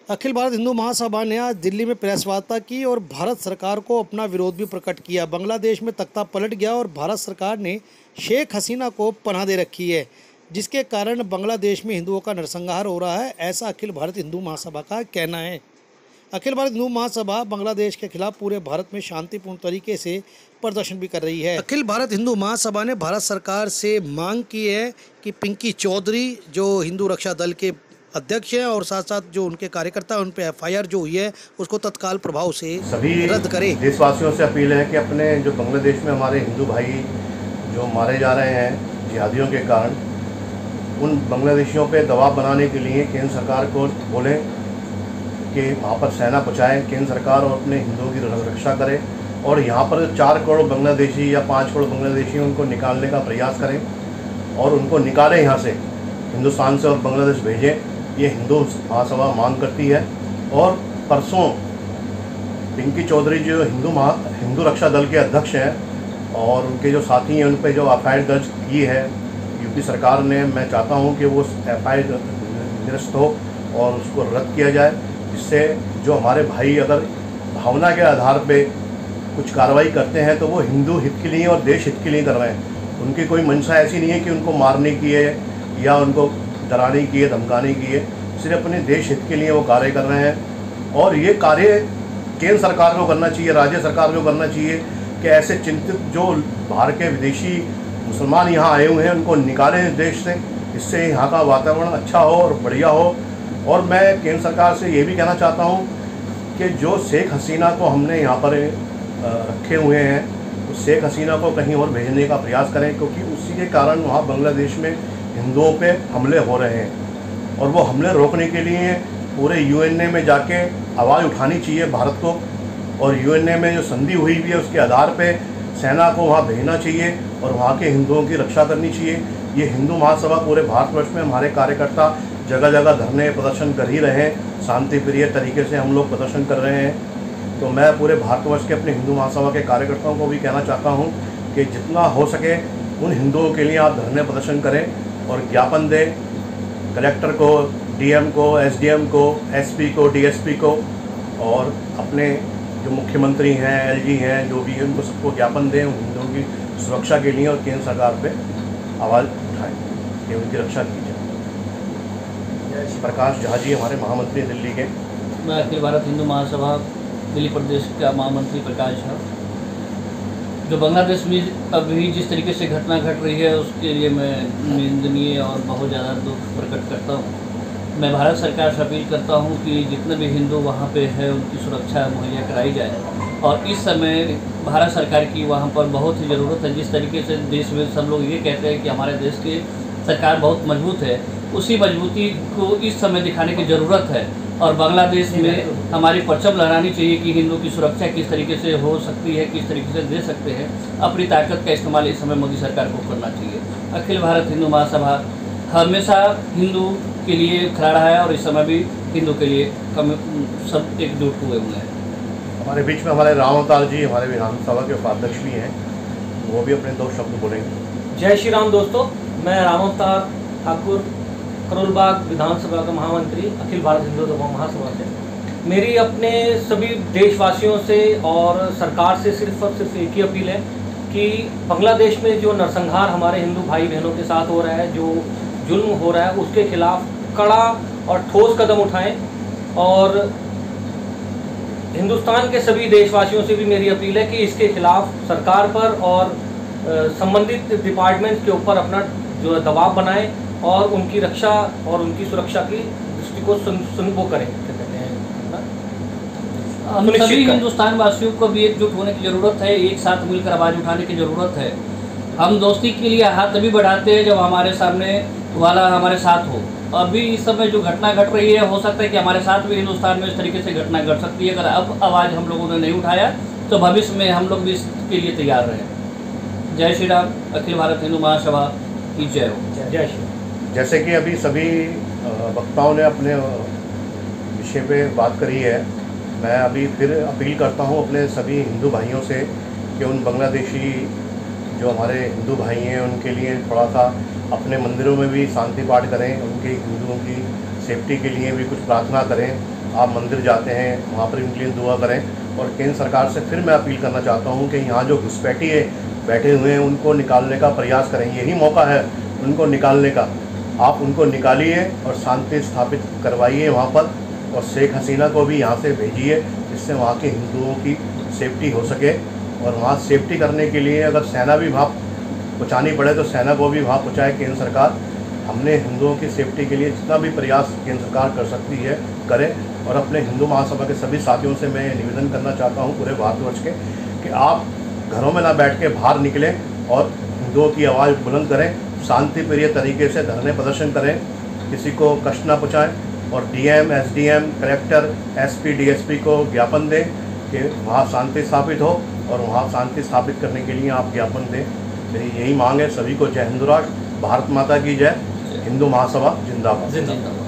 अखिल भारत हिंदू महासभा ने आज दिल्ली में प्रेस वार्ता की और भारत सरकार को अपना विरोध भी प्रकट किया। बांग्लादेश में तख्ता पलट गया और भारत सरकार ने शेख हसीना को पनाह दे रखी है, जिसके कारण बांग्लादेश में हिंदुओं का नरसंहार हो रहा है, ऐसा अखिल भारत हिंदू महासभा का कहना है। अखिल भारत हिंदू महासभा बांग्लादेश के खिलाफ पूरे भारत में शांतिपूर्ण तरीके से प्रदर्शन भी कर रही है। अखिल भारत हिंदू महासभा ने भारत सरकार से मांग की है कि पिंकी चौधरी जो हिंदू रक्षा दल के अध्यक्ष हैं और साथ साथ जो उनके कार्यकर्ता उन पर एफआईआर जो हुई है उसको तत्काल प्रभाव से सभी रद्द करें। देशवासियों से अपील है कि अपने जो बांग्लादेश में हमारे हिंदू भाई जो मारे जा रहे हैं जिहादियों के कारण, उन बांग्लादेशियों पे दबाव बनाने के लिए केंद्र सरकार को बोलें कि वहाँ पर सेना पहुँचाएँ केंद्र सरकार और अपने हिंदुओं की रक्षा करे और यहाँ पर 4 करोड़ बांग्लादेशी या 5 करोड़ बांग्लादेशी उनको निकालने का प्रयास करें और उनको निकालें यहाँ से, हिंदुस्तान से और बांग्लादेश भेजें। ये हिंदू महासभा मांग करती है। और परसों पिंकी चौधरी जो हिंदू रक्षा दल के अध्यक्ष हैं और उनके जो साथी हैं उन पर जो एफआईआर दर्ज की है यूपी सरकार ने, मैं चाहता हूं कि वो एफआईआर निरस्त हो और उसको रद्द किया जाए, जिससे जो हमारे भाई अगर भावना के आधार पे कुछ कार्रवाई करते हैं तो वो हिंदू हित के लिए और देश हित के लिए कर रहे हैं। उनकी कोई मंशा ऐसी नहीं है कि उनको मारने की है या उनको डराने की है, धमकाने की है, सिर्फ अपने देश हित के लिए वो कार्य कर रहे हैं। और ये कार्य केंद्र सरकार को करना चाहिए, राज्य सरकार को करना चाहिए कि ऐसे चिंतित जो बाहर के विदेशी मुसलमान यहाँ आए हुए हैं उनको निकालें देश से, इससे यहाँ का वातावरण अच्छा हो और बढ़िया हो। और मैं केंद्र सरकार से ये भी कहना चाहता हूँ कि जो शेख हसीना को हमने यहाँ पर रखे हुए हैं उस शेख हसीना को कहीं और भेजने का प्रयास करें, क्योंकि उसी के कारण वहाँ बांग्लादेश में हिंदुओं पे हमले हो रहे हैं और वो हमले रोकने के लिए पूरे यूएनए में जाके आवाज़ उठानी चाहिए भारत को। और यूएनए में जो संधि हुई भी है उसके आधार पे सेना को वहाँ भेजना चाहिए और वहाँ के हिंदुओं की रक्षा करनी चाहिए। ये हिंदू महासभा पूरे भारतवर्ष में हमारे कार्यकर्ता जगह जगह धरने प्रदर्शन कर ही रहे हैं, शांति प्रिय तरीके से हम लोग प्रदर्शन कर रहे हैं। तो मैं पूरे भारतवर्ष के अपने हिंदू महासभा के कार्यकर्ताओं को भी कहना चाहता हूँ कि जितना हो सके उन हिंदुओं के लिए आप धरने प्रदर्शन करें और ज्ञापन दें कलेक्टर को, डीएम को, एसडीएम को, एसपी को, डीएसपी को और अपने जो मुख्यमंत्री हैं, एलजी हैं, जो भी हैं उनको सबको ज्ञापन दें हिंदुओं की सुरक्षा के लिए और केंद्र सरकार पे आवाज़ उठाएं कि उनकी रक्षा की जाए। प्रकाश झा जी हमारे महामंत्री दिल्ली के। मैं अखिल भारत हिंदू महासभा दिल्ली प्रदेश का महामंत्री प्रकाश झा। जो बांग्लादेश में अभी जिस तरीके से घटना घट रही है उसके लिए मैं निंदनीय और बहुत ज़्यादा दुख प्रकट करता हूँ। मैं भारत सरकार से अपील करता हूँ कि जितने भी हिंदू वहाँ पे है उनकी सुरक्षा मुहैया कराई जाए। और इस समय भारत सरकार की वहाँ पर बहुत ही ज़रूरत है। जिस तरीके से देश में सब लोग ये कहते हैं कि हमारे देश की सरकार बहुत मजबूत है, उसी मजबूती को इस समय दिखाने की ज़रूरत है। और बांग्लादेश में हमारी परचम लहरानी चाहिए कि हिंदू की सुरक्षा किस तरीके से हो सकती है, किस तरीके से दे सकते हैं। अपनी ताकत का इस्तेमाल इस समय मोदी सरकार को करना चाहिए। अखिल भारत हिंदू महासभा हमेशा हिंदू के लिए खड़ा रहा है और इस समय भी हिंदू के लिए सब एकजुट हुए हैं। हमारे बीच में हमारे राम अवतार जी हमारे विधानसभा के उपाध्यक्ष भी हैं, वो भी अपने 2 शब्द बोलेंगे। जय श्री राम दोस्तों, मैं राम अवतार ठाकुर करोलबाग विधानसभा का महामंत्री अखिल भारत हिंदू महासभा से। मेरी अपने सभी देशवासियों से और सरकार से सिर्फ और सिर्फ एक ही अपील है कि बांग्लादेश में जो नरसंहार हमारे हिंदू भाई बहनों के साथ हो रहा है, जो जुल्म हो रहा है, उसके खिलाफ कड़ा और ठोस कदम उठाएं। और हिंदुस्तान के सभी देशवासियों से भी मेरी अपील है कि इसके खिलाफ सरकार पर और संबंधित डिपार्टमेंट के ऊपर अपना जो दबाव बनाएं और उनकी रक्षा और उनकी सुरक्षा की दृष्टि को वो करें, क्या कहते हैं, हम सभी हिंदुस्तान वासियों को भी एकजुट होने की ज़रूरत है, एक साथ मिलकर आवाज़ उठाने की ज़रूरत है। हम दोस्ती के लिए हाथ तभी बढ़ाते हैं जब हमारे सामने वाला हमारे साथ हो। अभी इस समय जो घटना घट रही है, हो सकता है कि हमारे साथ भी हिंदुस्तान में इस तरीके से घटना घट सकती है। अगर अब आवाज़ हम लोगों ने नहीं उठाया तो भविष्य में हम लोग भी इसके लिए तैयार रहें। जय श्री राम। अखिल भारत हिंदू महासभा की जय हो। जय श्री। जैसे कि अभी सभी वक्ताओं ने अपने विषय पे बात करी है, मैं अभी फिर अपील करता हूँ अपने सभी हिंदू भाइयों से कि उन बांग्लादेशी जो हमारे हिंदू भाई हैं उनके लिए थोड़ा सा अपने मंदिरों में भी शांति पाठ करें, उनके हिंदुओं की सेफ्टी के लिए भी कुछ प्रार्थना करें आप मंदिर जाते हैं वहाँ पर उनके लिए दुआ करें। और केंद्र सरकार से फिर मैं अपील करना चाहता हूँ कि यहाँ जो घुसपैठिए बैठे हुए हैं उनको निकालने का प्रयास करें। यही मौका है उनको निकालने का। आप उनको निकालिए और शांति स्थापित करवाइए वहाँ पर, और शेख हसीना को भी यहाँ से भेजिए जिससे वहाँ के हिंदुओं की सेफ्टी हो सके। और वहाँ सेफ्टी करने के लिए अगर सेना भी वहाँ पहुँचानी पड़े तो सेना को भी वहाँ पहुँचाए केंद्र सरकार। हमने हिंदुओं की सेफ्टी के लिए जितना भी प्रयास केंद्र सरकार कर सकती है करें। और अपने हिंदू महासभा के सभी साथियों से मैं निवेदन करना चाहता हूँ पूरे भारतवर्ष के कि आप घरों में ना बैठ के बाहर निकलें और हिंदुओं की आवाज़ बुलंद करें, शांतिप्रिय तरीके से धरने प्रदर्शन करें, किसी को कष्ट ना पहुँचाएँ। और DM, SDM, collector, SP, DSP को ज्ञापन दें कि वहाँ शांति स्थापित हो, और वहाँ शांति स्थापित करने के लिए आप ज्ञापन दें। मेरी यही मांग है। सभी को जय हिंद राष्ट्र, भारत माता की जय, हिंदू महासभा जिंदाबाद। जिंदाबाद।